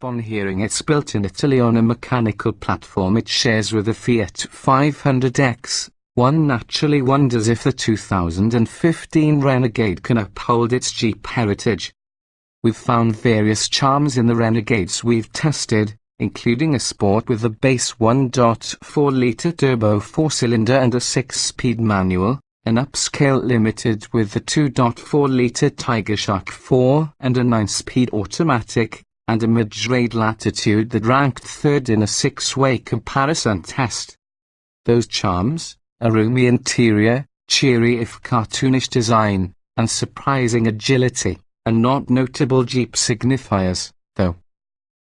upon hearing it's built in Italy on a mechanical platform it shares with the Fiat 500X, one naturally wonders if the 2015 Renegade can uphold its Jeep heritage. We've found various charms in the Renegades we've tested, including a Sport with a base 1.4-litre turbo 4-cylinder and a 6-speed manual, an upscale Limited with the 2.4-litre Trailhawk 4 and a 9-speed automatic, and a mid-grade Latitude that ranked third in a 6-way comparison test. Those charms, a roomy interior, cheery if cartoonish design, and surprising agility, are not notable Jeep signifiers, though.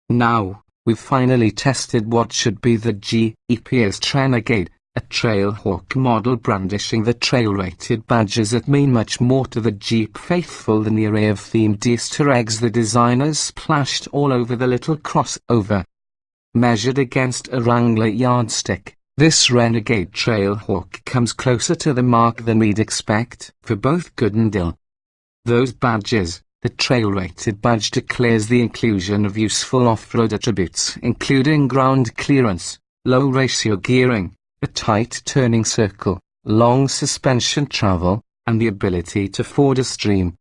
Now, we've finally tested what should be the Jeep's Renegade, a Trailhawk model brandishing the trail-rated badges that mean much more to the Jeep faithful than the array of themed Easter eggs the designers splashed all over the little crossover. Measured against a Wrangler yardstick, this Renegade Trailhawk comes closer to the mark than we'd expect, for both good and ill. Those badges. The trail-rated badge declares the inclusion of useful off-road attributes including ground clearance, low-ratio gearing, a tight turning circle, long suspension travel, and the ability to ford a stream.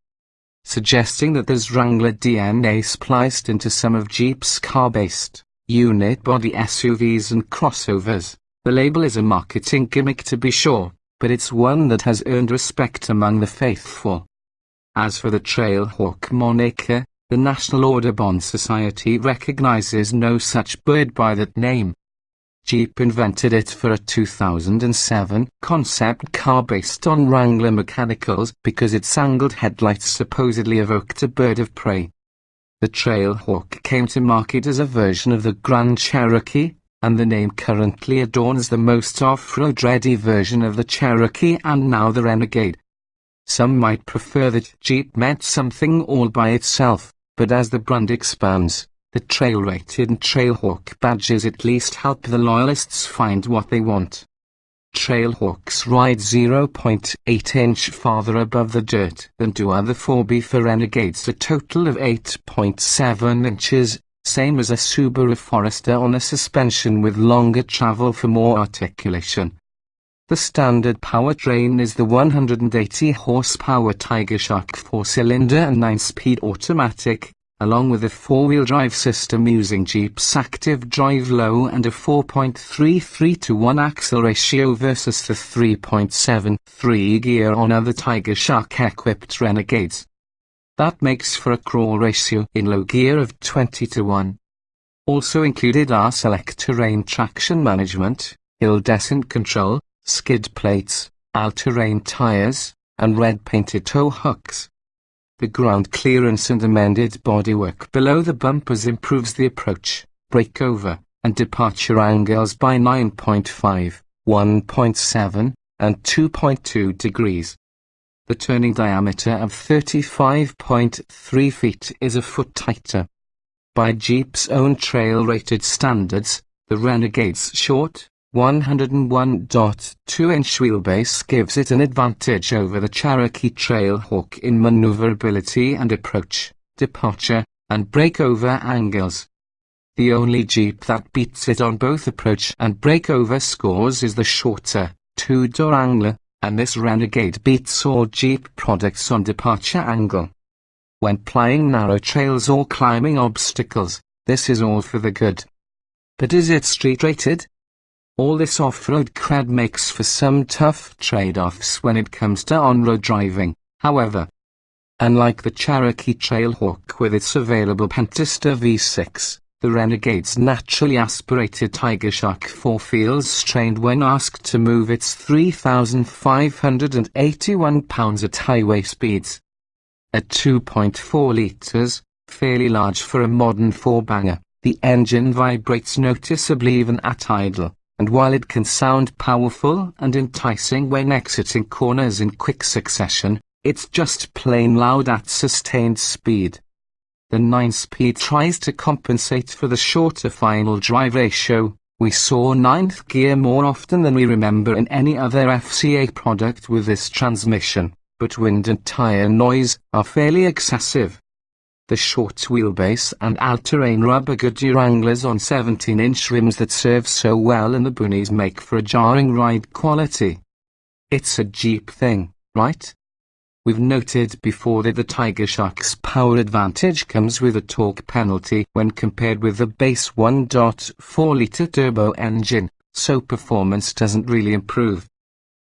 Suggesting that there's Wrangler DNA spliced into some of Jeep's car-based, unit-body SUVs and crossovers, the label is a marketing gimmick to be sure, but it's one that has earned respect among the faithful. As for the Trailhawk moniker, the National Audubon Society recognizes no such bird by that name. Jeep invented it for a 2007 concept car based on Wrangler mechanicals because its angled headlights supposedly evoked a bird of prey. The Trailhawk came to market as a version of the Grand Cherokee, and the name currently adorns the most off-road ready version of the Cherokee and now the Renegade. Some might prefer that Jeep meant something all by itself, but as the brand expands, the trail-rated and Trailhawk badges at least help the loyalists find what they want. Trailhawks ride 0.8 inch farther above the dirt than do other 4x4 Renegades, a total of 8.7 inches, same as a Subaru Forester on a suspension with longer travel for more articulation. The standard powertrain is the 180 horsepower Trailhawk 4-cylinder and 9-speed automatic, along with a 4-wheel drive system using Jeep's active drive low and a 4.33-to-1 axle ratio versus the 3.73 gear on other Trailhawk-equipped Renegades. That makes for a crawl ratio in low gear of 20-to-1. Also included are select terrain traction management, hill descent control, skid plates, all-terrain tires, and red-painted tow hooks. The ground clearance and amended bodywork below the bumpers improves the approach, breakover, and departure angles by 9.5, 1.7, and 2.2 degrees. The turning diameter of 35.3 feet is a foot tighter. By Jeep's own trail-rated standards, the Renegade's short, 101.2-inch wheelbase gives it an advantage over the Cherokee Trailhawk in maneuverability and approach, departure, and breakover angles. The only Jeep that beats it on both approach and breakover scores is the shorter, two-door Wrangler, and this Renegade beats all Jeep products on departure angle. When plying narrow trails or climbing obstacles, this is all for the good. But is it street-rated? All this off-road cred makes for some tough trade-offs when it comes to on-road driving, however. Unlike the Cherokee Trailhawk with its available Pentester V6, the Renegade's naturally aspirated Trailhawk 4 feels strained when asked to move its 3,581 pounds at highway speeds. At 2.4 litres, fairly large for a modern four-banger, the engine vibrates noticeably even at idle. And while it can sound powerful and enticing when exiting corners in quick succession, it's just plain loud at sustained speed. The 9-speed tries to compensate for the shorter final drive ratio. We saw 9th gear more often than we remember in any other FCA product with this transmission, but wind and tire noise are fairly excessive. The short wheelbase and all-terrain rubber Goodyear anglers on 17-inch rims that serve so well in the boonies make for a jarring ride quality. It's a Jeep thing, right? We've noted before that the Tiger Shark's power advantage comes with a torque penalty when compared with the base 1.4-litre turbo engine, so performance doesn't really improve.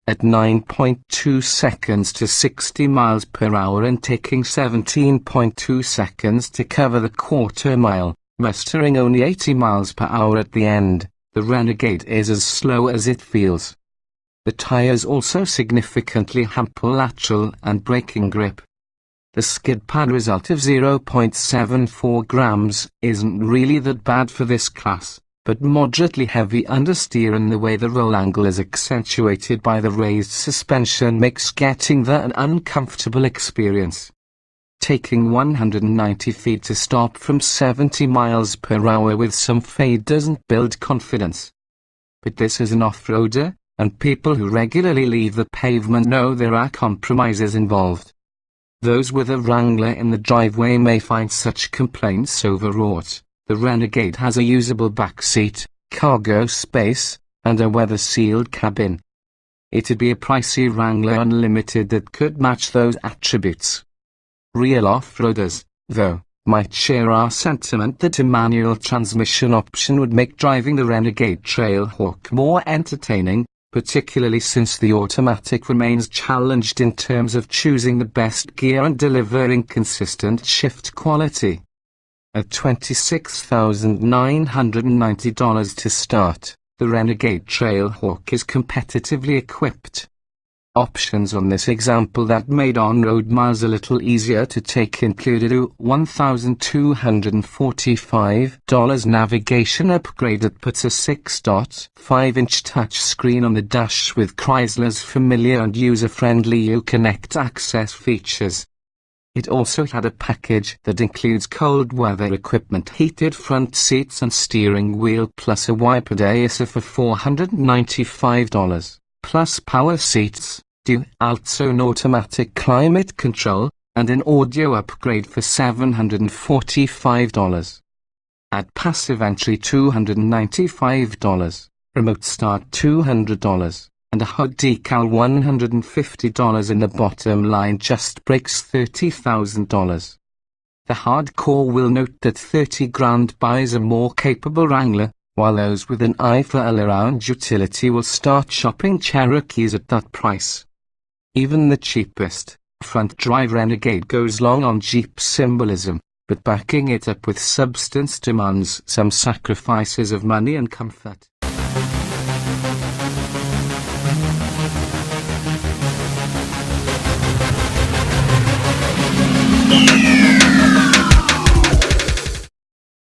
At 9.2 seconds to 60 miles per hour and taking 17.2 seconds to cover the quarter mile, mustering only 80 miles per hour at the end, the Renegade is as slow as it feels. The tires also significantly hamper lateral and braking grip. The skid pad result of 0.74 grams isn't really that bad for this class, but moderately heavy understeer and the way the roll angle is accentuated by the raised suspension makes getting there an uncomfortable experience. Taking 190 feet to stop from 70 miles per hour with some fade doesn't build confidence. But this is an off-roader, and people who regularly leave the pavement know there are compromises involved. Those with a Wrangler in the driveway may find such complaints overwrought. The Renegade has a usable back seat, cargo space, and a weather-sealed cabin. It'd be a pricey Wrangler Unlimited that could match those attributes. Real off-roaders, though, might share our sentiment that a manual transmission option would make driving the Renegade Trailhawk more entertaining, particularly since the automatic remains challenged in terms of choosing the best gear and delivering consistent shift quality. At $26,990 to start, the Renegade Trailhawk is competitively equipped. Options on this example that made on-road miles a little easier to take included a $1,245 navigation upgrade that puts a 6.5-inch touchscreen on the dash with Chrysler's familiar and user-friendly Uconnect access features. It also had a package that includes cold weather equipment, heated front seats and steering wheel, plus a wiper deicer for $495. Plus power seats, dual-zone automatic climate control, and an audio upgrade for $745. Add passive entry $295, remote start $200, and a HUD decal $150 in the bottom line just breaks $30,000. The hardcore will note that 30 grand buys a more capable Wrangler, while those with an eye for all-around utility will start shopping Cherokees at that price. Even the cheapest, front-drive Renegade goes long on Jeep symbolism, but backing it up with substance demands some sacrifices of money and comfort.